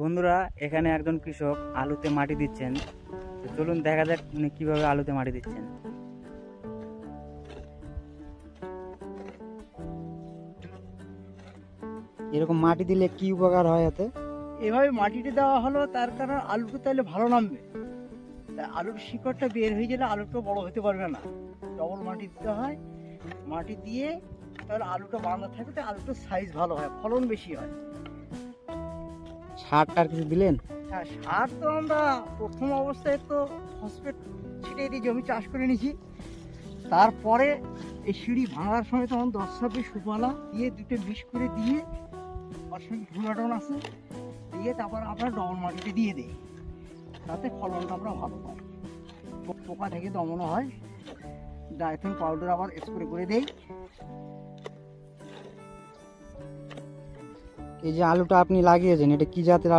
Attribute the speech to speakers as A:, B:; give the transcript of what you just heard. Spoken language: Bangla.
A: বন্ধুরা, এখানে একজন কৃষক আলুতে মাটি দিচ্ছেন। তো চলুন দেখা যাক উনি কিভাবে আলুতে মাটি দিচ্ছেন। এরকম মাটি দিলে কি উপকার হয় এতে?
B: এভাবে মাটিতে দেওয়া হলো তার কারণ আলুটা তাহলে ভালো নামবে। আলুর শিকড়টা বের হয়ে গেলে আলুটা বড় হতে পারবে না। ডবল মাটি দিতে হয়, মাটি দিয়ে তাহলে আলুটা বাঁধা থাকে, তো আলুটার সাইজ ভালো হয়, ফলন বেশি হয়।
A: সার টার কিছু দিলেন?
B: হ্যাঁ, সার তো আমরা প্রথম অবস্থায় তো ফসফেট ছিটিয়ে দিয়ে জমি চাষ করে নিয়েছি। তারপরে এই সিঁড়ি ভাঙার সময় তখন 10-20 সুপালা দিয়ে দুটো মিক্স করে দিয়ে ওর সঙ্গে ঘুমাটন আছে দিয়ে তারপর আমরা ডবল মাটিতে দিয়ে দিই, তাতে ফলনটা আমরা ভালো পাই। পোকা থেকে দমনও হয়। ডাইথেন পাউডার আবার স্প্রে করে দেই।
A: এই যে আলুটা আপনি লাগিয়েছেন, এটা কি জাতের